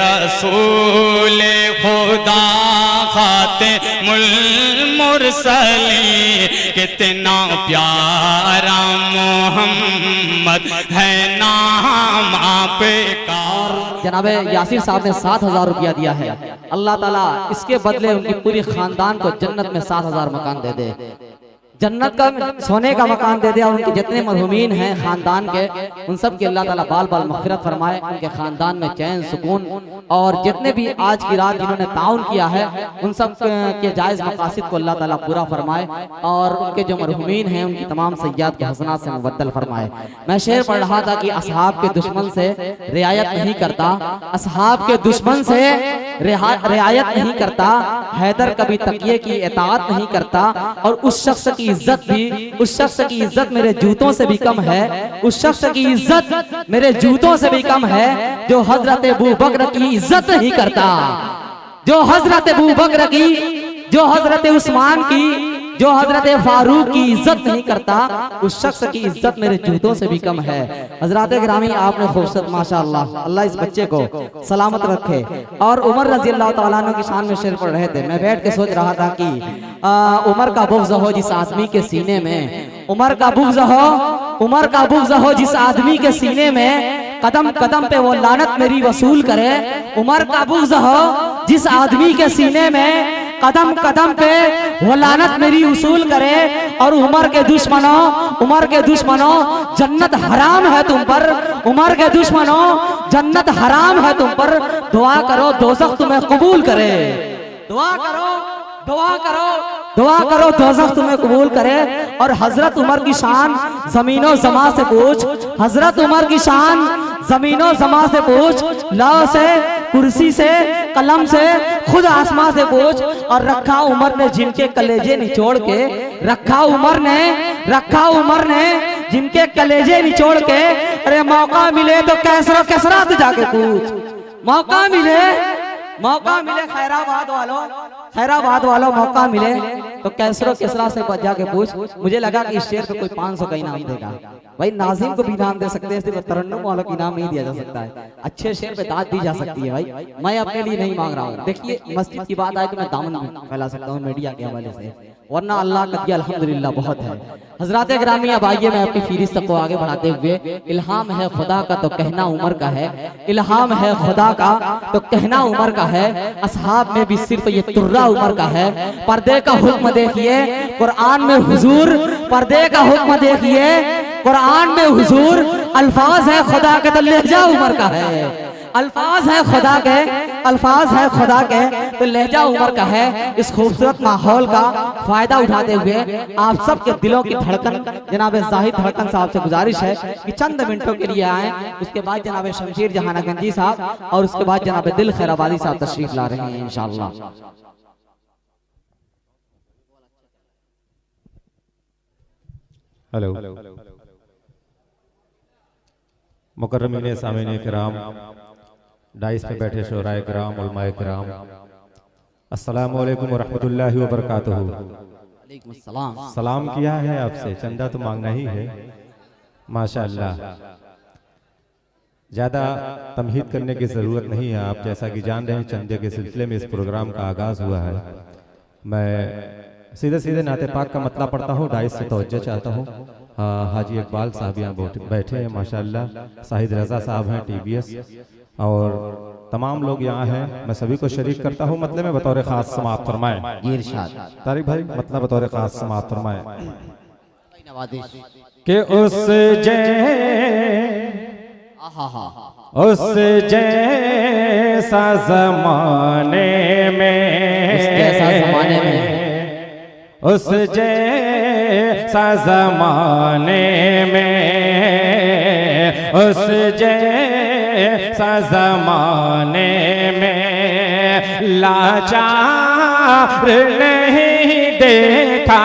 रसूल खुदा खातिमुल मुरसलीन, कितना प्यारा मोहम्मद है नाम आपका। जनाबे यासिर साहब ने 7,000 रुपया दिया है। अल्लाह ताला इसके बदले उनकी पूरी खानदान को जन्नत में 7,000 मकान दे दे, जन्नत का सोने का मकान दे दे। और उनके जितने मरहूमीन हैं खानदान के, उन सब के अल्लाह ताला बाल बाल मग़फ़िरत फरमाए, उनके खानदान में चैन सुकून, और जितने भी आज की रात जिन्होंने ताउन किया है उन सब के जायज़ मकासिद को अल्लाह ताला पूरा फरमाए, और उनके जो मरहूमीन हैं उनकी तमाम सय्यात के हसनात से मुबद्दल फरमाए। मैं शेर पढ़ रहा था कि असहाब के दुश्मन से रियायत नहीं करता, असहाब के दुश्मन से रियायत नहीं करता, हैदर कभी तकिए की इताअत नहीं करता, और उस शख्स की इज्जत भी, उस शख्स की इज्जत मेरे जूतों से भी कम है, उस शख्स की इज्जत मेरे जूतों से भी कम है जो हजरत अबू बकर की इज्जत नहीं करता, जो हजरत अबू बकर की, जो हजरत उस्मान की, जो हजरत फारूक की इज्जत नहीं करता, उस शख्स की इज्जत मेरे जूतों से भी कम है। हजरात गिरामी, आपने खूबसूरत माशाअल्लाह, अल्लाह इस बच्चे को सलामत रखे। और उमर रजी अल्लाह तआला अन्हु की शान में शेर पढ़ रहे थे। मैं बैठ के सोच रहा था कि उमर का बुग़्ज़ हो जिस आदमी के सीने में, उमर का बुग़्ज़ हो, उमर का बुग़्ज़ हो जिस आदमी के सीने में, कदम कदम पे वो लानत मेरी वसूल करे। उमर का बुग़्ज़ हो जिस आदमी के सीने में, कदम कदम पे वो लानत मेरी उसूल करे। और उमर के दुश्मनों, उमर के दुश्मनों, जन्नत हराम है तुम पर, उमर के दुश्मनों, जन्नत हराम है तुम पर। दुआ करो दोज़ख तुम्हें कबूल करे, दुआ करो, दुआ करो, दुआ करो दोज़ख तुम्हें कबूल करे। और हजरत उमर की शान जमीनों जमा से पूछ, हजरत उमर की शान जमीनों जमा से पूछ, लौ से, कुर्सी से, कलम से, खुद आसमां से पूछ। और रखा उमर ने जिनके कलेजे निचोड़ के, रखा उमर ने, रखा उमर ने जिनके कलेजे निचोड़ के। अरे मौका मिले तो कैसरो कैसरा तो जाके पूछ, मौका मिले, मौका मिले खैराबाद वालों, खैराबाद वालों मौका मिले तो कैसरो किसरा से जाके पूछ। मुझे लगा कि इस शेर पे कोई 500 का इनाम देगा। भाई नाज़िम को भी इनाम दे सकते हैं, सिर्फ तरन्नुम वालों को इनाम नहीं दिया जा सकता है। अच्छे शेर पे दाद दी जा सकती है भाई, मैं अपने लिए नहीं मांग रहा हूँ। देखिए मस्जिद की बात आए तो मैं दामन फैला सकता हूँ मीडिया के हवाले से, वरना अल्लाह का दिया अल्हम्दुलिल्लाह बहुत है। हजरात गिरामी, अब आइए मैं अपनी फीरिस्त को आगे बढ़ाते हुए, इल्हाम है खुदा का तो कहना उमर का है, इल्हाम है खुदा का तो कहना उमर का है। असहाब में भी सिर्फ ये तुर्रा उमर का है। पर्दे का हुक्म देखिए कुरान में हुजूर, पर्दे का हुक्म देखिए कुरान में हुजूर। अल्फाज है खुदा के तो लहजा उमर का है, अल्फाज है खुदा के, अल्फाज है खुदा के तो लहजा उमर का है। इस खूबसूरत माहौल का फायदा उठाते हुए आप सबके दिलों की धड़कन जनाब जाहिद धड़कन साहब से गुजारिश है कि चंद मिनटों के लिए आए। उसके बाद जनाब शमशीर जहानागंजी साहब और उसके बाद जनाब दिल खैराबादी साहब तशरीफ ला रहे हैं इंशाअल्लाह। हेलो मुकर्रमीन सामीन किराम, डाइस पे बैठे शोराए किराम, उलमाए किराम, अस्सलामु अलैकुम वरहमतुल्लाहि वबरकातुहू। सलाम किया है आपसे, चंदा तो मांगना ही है माशाअल्लाह। ज़्यादा तमहीद करने की ज़रूरत नहीं है, आप जैसा कि जान रहे हैं चंदे के सिलसिले में इस प्रोग्राम का आगाज़ हुआ है। मैं सीधे सीधे नाते पाक का मतलब पढ़ता हूँ, डाइस से तवज्जो चाहता हूँ। हाजी इकबाल साहब यहाँ बैठे हैं माशाअल्लाह, साहिद रजा साहब हैं TBS, और तमाम लोग यहाँ हैं। मैं सभी को शरीक करता हूँ। मतलब में बतौर खास समाप्त फरमाएं तारिक भाई, मतलब बतौर खास समाप्त फरमाएं कि उस जैसा ज़माने में, उस जैसा ज़माने में, उस जैसा ज़माने में लाचार नहीं देखा।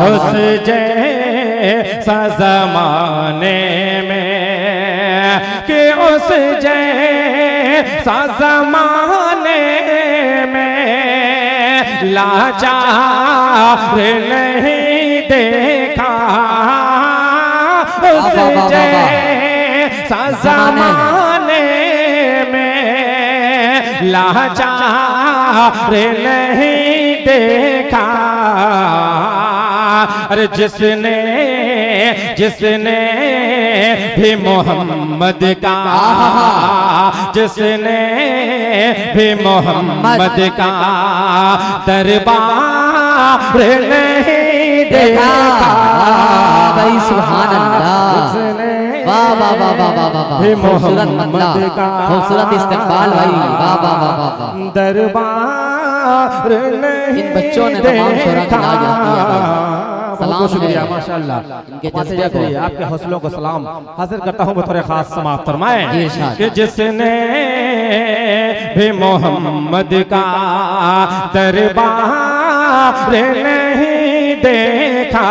उस जैसा ज़माने में कि उस जैसा ज़माने में लाचार नहीं देखा। उस जैसा ज़माने लाचार नहीं देखा। अरे जिसने भी मोहम्मद का, जिसने भी मोहम्मद का दरबार नहीं देखा। भाई सुभान अल्लाह, वाह वाह वाह वाह वाह वाह, खूबसूरत मतला, खूबसूरत इस्तेक़बाल भाई, वाह वाह वाह वाह। दरबार नहीं इन बच्चों ने तमाम शोरा की लाज रखी है भाई। सलाम शुक्रिया माशाअल्लाह, इनके जज्बे को, आपके हौसलों को सलाम हाजिर करता हूँ बतौर खास समाअत फरमाएं कि जिसने भी मोहम्मद का दरबार नहीं देखा,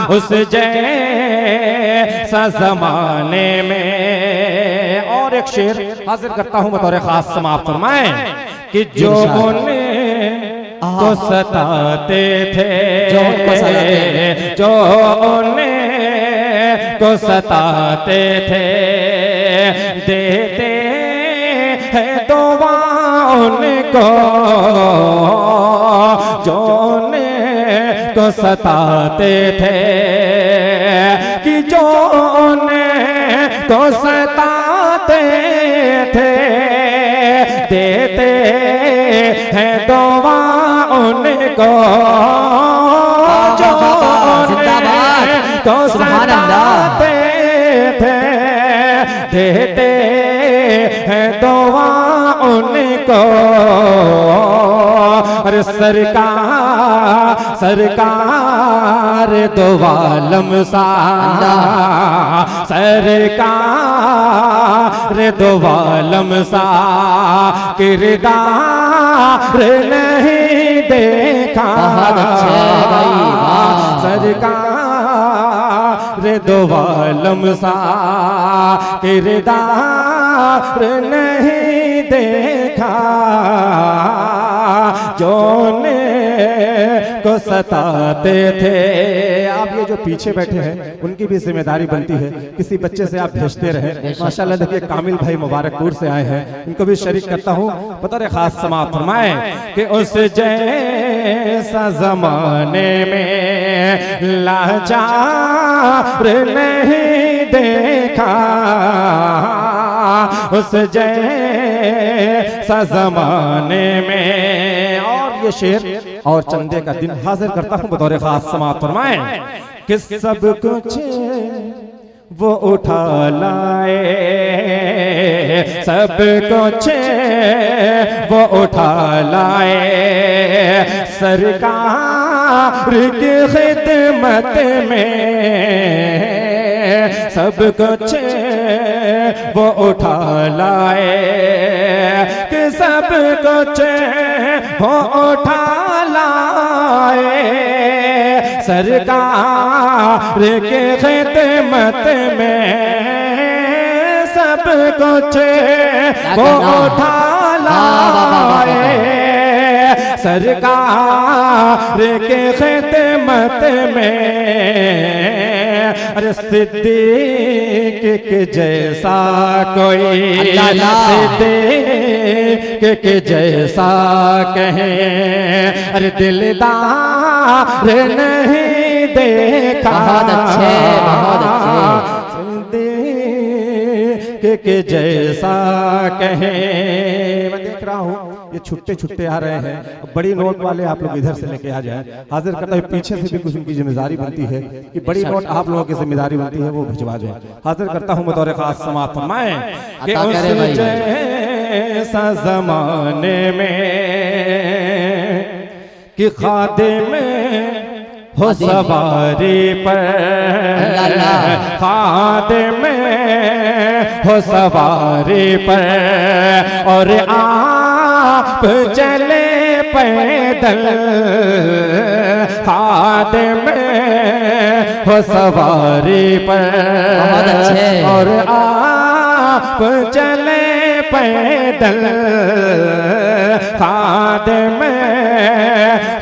उस जैसा जमाने में। और एक शेर हाजिर करता हूँ बतौर खास समाअत फरमाएं कि जो को सताते थे, जो उन्हें को सताते थे, देते हैं दुआ उनको, जो उन्हें को सताते थे, कि जो उन्हें को सताते थे, देते हैं दुआ उनको, जो तो सताते थे, देते हैं दुआ उनको। अरे सरकार दो आलम सा, सरकार दो आलम सा किरदार नहीं देखा। सरकार दो आलम सा किरदार नहीं देखा, जोने को सताते थे। आप ये जो पीछे बैठे हैं उनकी भी जिम्मेदारी बनती है, किसी बच्चे से आप भेजते रहे। माशाल्लाह देखिए कामिल भाई मुबारकपुर से आए हैं, इनको भी शरीक करता हूँ। बतौर खास समाअत फरमाएं कि उस जैसा जमाने में लाचार नहीं देखा, उस जैसा जमाने में। और ये शेर और चंदे का दिन हाजिर करता हूँ बतौर खास समाअत फरमाएं कि सब कुछ वो उठा लाए, सब कुछ वो उठा लाए, सरकार की खिदमत में सब कुछ वो उठा लाए, कि सब कुछ वो उठा लाए, सरकार के खिदमत में सब कुछ वो उठा लाए, सरकार के खिदमत में। अरे सिद्दीक के जैसा कोई, सिद्दीक के जैसा कहें, अरे दिलदार नहीं देखा। बहुत अच्छे, बहुत अच्छे। सिद्दीक के जैसा कहें। मैं देख रहा हूँ ये छुट्टे छुट्टे आ रहे हैं, बड़ी नोट वाले आप लोग इधर से लेके आ जाएं। हाजिर करता है पीछे से भी कुछ उनकी जिम्मेदारी बनती है कि बड़ी नोट आप लोगों की जिम्मेदारी बनती है वो भिजवा जाए। हाजिर करता हूँ बतौर खास समाअत फरमाएं कि उस जैसा जमाने में कि खादिम हो सवारी पर, खादिम हो सवारी पर, और आप चले पैदल, खादिम हो सवारी पर, और आप चले पैदल, खादिम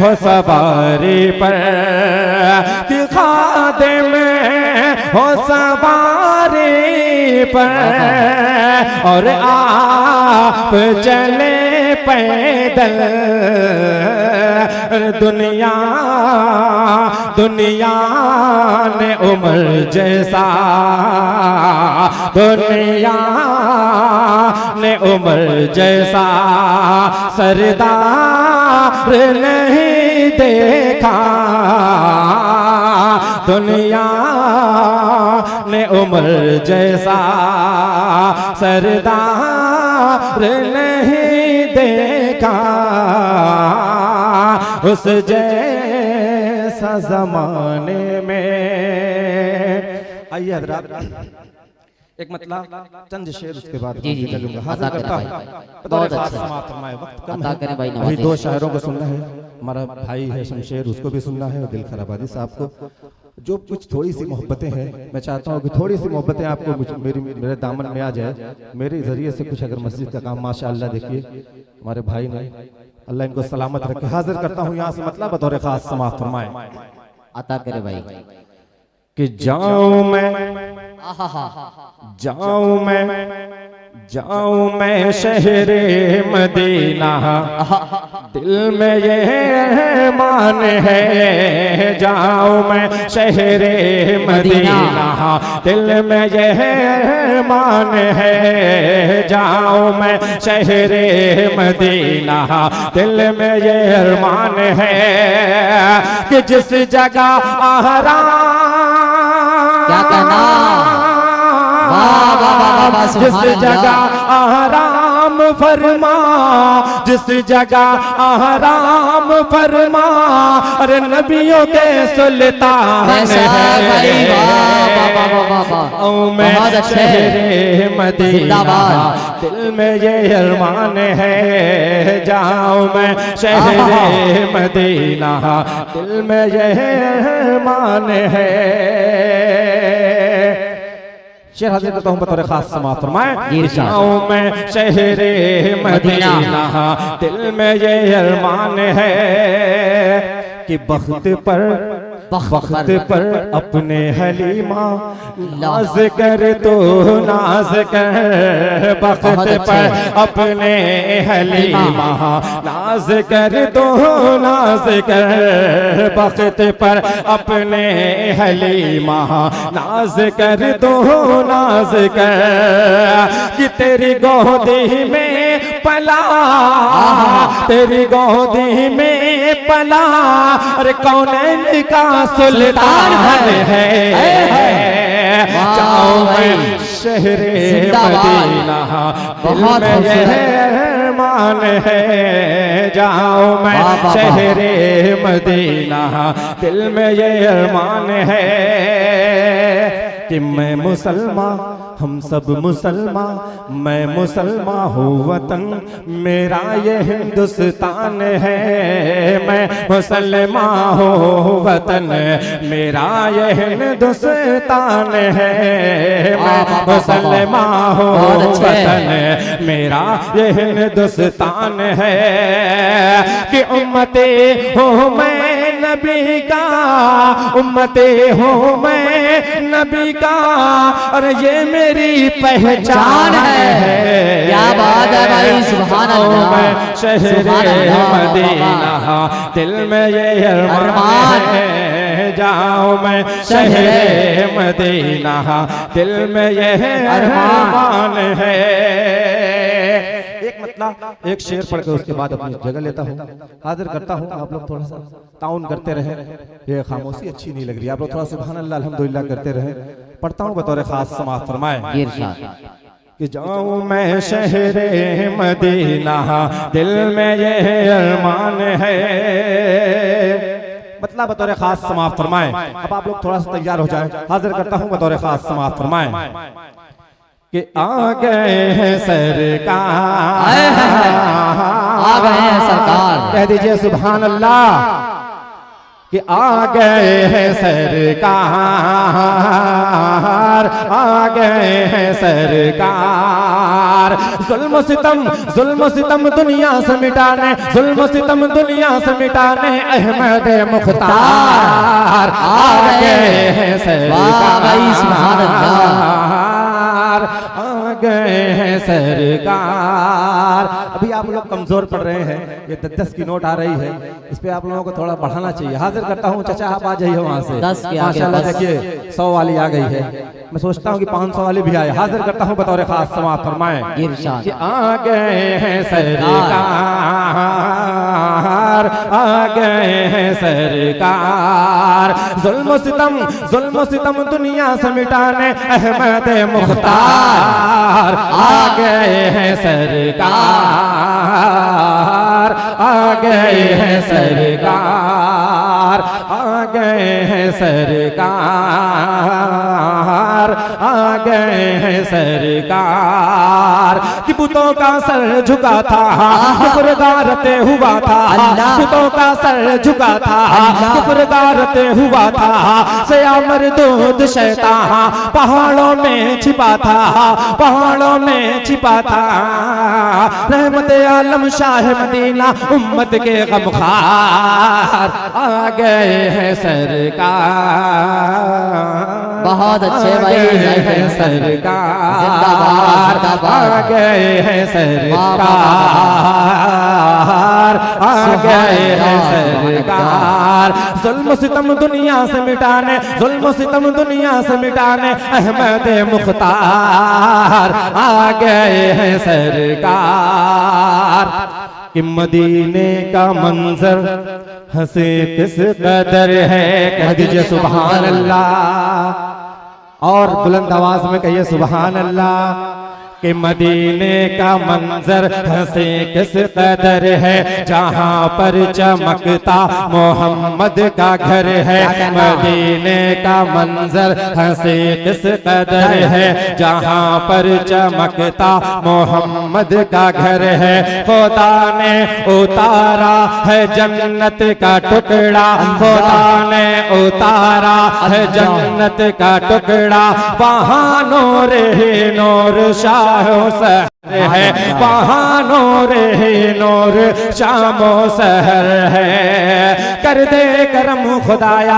हो सवारी पर, कि खादिम हो सवारी पर, और आप चले पैदल। दुनिया दुनिया ने उम्र जैसा, दुनिया ने उम्र जैसा सरदार नहीं देखा। दुनिया ने उम्र जैसा सरदार नहीं देखा। उस जैसा जमाने में। आइए हजरात, एक मतलब चंद शेर उसके बाद जी जी चलूंगा। अता हाजिर करें करता भाई, हूं। बहुत अच्छा समाप्त फरमाए, वक्त कम अता है। करें भाई, अभी नवाज़िश। दो शायरों को सुनना है, हमारा भाई है शमशेर, उसको भी सुनना है, और दिल खराबादी साहब को। जो कुछ थोड़ी सी मोहब्बतें हैं, मैं चाहता हूँ कि थोड़ी सी मोहब्बतें आपको मेरे दामन में आ जाए, मेरे जरिए से कुछ अगर मस्जिद का काम। माशाअल्लाह देखिए हमारे भाई ने, अल्लाह इनको सलामत रखे। हाजिर करता हूँ यहाँ से मतलब बतौर खास समाप्त फरमाए अता करे भाई। कि जाऊं मैं, आहा जाऊं मैं, जाऊं मैं शहरे मदीना, दिल में ये मान है। जाऊं मैं शहरे मदीना, दिल में ये मान है। जाऊं मैं शहरे मदीना, दिल में ये मान है कि जिस जगह आराम, क्या कहना, जिस जगह आराम फरमा, जिस जगह आराम फरमा, अरे नबियों के सुल्तान है। मैं शहरे मदीना, दिल में ये अरमान है। जाऊं मैं शहरे मदीना, दिल में ये अरमान है। शेर हाजिर करता हूँ बतौर खास समाप्त फरमाए। जाऊं मैं शहरे मदीना, दिल में ये अरमान है कि वक्त पर अपने हलीमा नाज कर, तो नाज कर। वक्त पर अपने हलीमा नाज कर, तो नाज कर। वक्त पर अपने हलीमा नाज कर, तो नाज कर। कि तेरी गोदी में पला, तेरी गोदी में पला, अरे कौन का सुल्तान है। जाओ मैं शहरे मदीना, दिल में यह मान है। जाओ मैं शहरे मदीना, दिल में यह मान है कि मैं मुसलमान, हम सब मुसलमान, मैं मुसलमान हूँ, वतन मेरा ये हिंदुस्तान है। मैं मुसलमान हूँ, वतन मेरा ये हिंदुस्तान है। मैं मुसलमान हूँ, वतन मेरा ये हिंदुस्तान है। कि उम्मते हूँ मैं नबी का, उम्मते हूँ मैं नबी का, और ये मेरी पहचान है। क्या बात है भाई, सुभान अल्लाह। मैं शहरे मदीना, दिल में ये अरमान है। जाऊं मैं शहरे मदीना, दिल में ये अरमान है। एक मतलब एक शेर पढ़ के उसके बाद अपनी जगह लेता हूँ, हाजिर करता हूँ। आप लोग थोड़ा सा ताउन करते रहे, ये खामोशी अच्छी नहीं लग रही। आप लोग थोड़ा सुभान अल्लाह अल्हम्दुलिल्लाह करते रहे। पढ़ता हूँ बतौर खास समाप्त फरमाए कि जाऊं मैं शहरे मदीना, दिल में ये अरमान है। मतलब बतौर खास समाप्त फरमाए। अब आप लोग थोड़ा सा तैयार हो जाए, हाजिर करता हूँ बतौर खास समाप्त फरमाए कि आ गए हैं सरकार, आ गए हैं सरकार। कह दीजिए सुभान अल्लाह। कि आ गए हैं सरकार, आ गए हैं सरकार। जुल्म सितम दुनिया से मिटाने, जुल्म सितम दुनिया से मिटाने अहमद मुख्तार आ गए हैं सरकार। आ गए हैं सरकार। अभी आप लोग कमजोर पड़ रहे हैं, ये 10 की नोट आ रही है, इस पे आप लोगों को थोड़ा बढ़ाना चाहिए। हाजिर करता हूँ चाचा, आप आ जाइए वहाँ से। 10 के आगे माशाल्लाह बस। देखिए 100 वाली आ गई है, मैं सोचता हूँ कि 500 वाली भी आए। हाजिर करता हूँ बतौर खास, समाअत फरमाएं। इरशाद। कि आ गए हैं सरकार, आ गए हैं सरकार, जुल्म सितम दुनिया से मिटाने अहमद मुख्तार। आ गए हैं सरकार, आ गए हैं सरकार, आ गए हैं सरकार, आ गए हैं सरकार। कि बुतों का सर झुका था, कुफरगारते हुआ था, बुतों का सर झुका था, कुफरगारते हुआ था। सया मरदूद शैतान पहाड़ों में छिपा था, पहाड़ों में छिपा था। रहमत आलम शाह मदीना उम्मत के गमखार, आ गए हैं सरकार। बहुत अच्छे भाई, सरकार, आ गए हैं सरकार, आ गए हैं सरकार। जुल्म सितम दुनिया से मिटाने, जुल्म सितम दुनिया से मिटाने अहमद मुख्तार। आ गए हैं सरकार। कि मदीने का मंजर हंसे किस कदर है, कह दीजिए सुभान अल्लाह, और बुलंद आवाज में कहिए सुभान अल्लाह। कि मदीने का मंजर हंसे किस कदर है, जहाँ पर चमकता मोहम्मद का घर है। मदीने का मंजर हंसे किस कदर है, जहाँ पर चमकता मोहम्मद का घर है। खुदा ने उतारा है जन्नत का टुकड़ा, खुदा ने उतारा है जन्नत का टुकड़ा। वहाँ नूर ही नूर शाह है, वहाँ नूर ही नूर शामो सहर है। कर दे करम खुदाया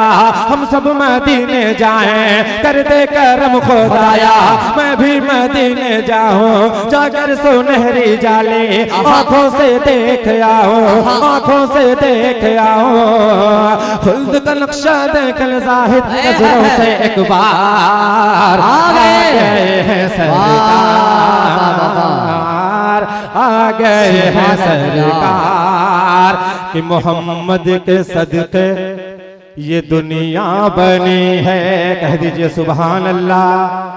हम सब मदीने जाएं, कर दे करम खुदाया मैं भी मदीने जाऊं। जाकर सुनहरी जाली आंखों से देख आओ, आंखों से देख आओ। खुल्द का नक्शा देख ज़ाहिद नज़रों से एक बार। आ गए हैं सरकार, आ गए हैं सरकार। कि मोहम्मद के सदके ये दुनिया बनी है, कह दीजिए सुभान अल्लाह।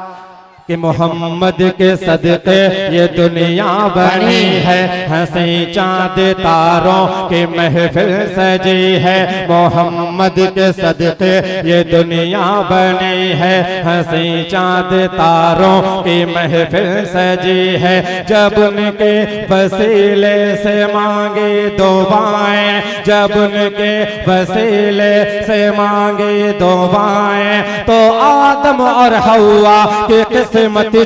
कि मोहम्मद के सदके ये दुनिया बनी है, हंसी चांद तारों की महफिल सजी है। मोहम्मद के सदके ये दुनिया बनी है, हंसी चांद तारों की महफिल सजी है। जब उनके वसीले से मांगे दुआएं, जब उनके वसीले से मांगे दुआएं, तो आदम और हव्वा के किस्मत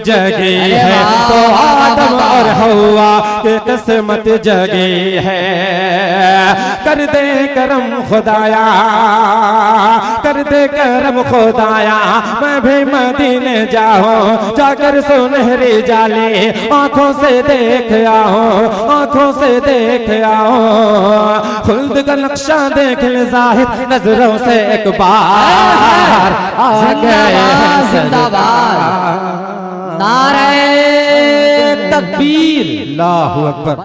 जगी है, तो आदम और हव्वा की किस्मत जगी है। कर दे करम खुदाया, कर दे करम खुदाया मैं भी मदीने जाऊं। जाकर सुनहरी जाली आंखों से देख आओ, आंखों से देख आओ। खुल्द का नक्शा देख ले ज़ाहिद नजरों से एक बार। आ गए जिंदाबाद, नारे तकबीर, अल्लाहु अकबर।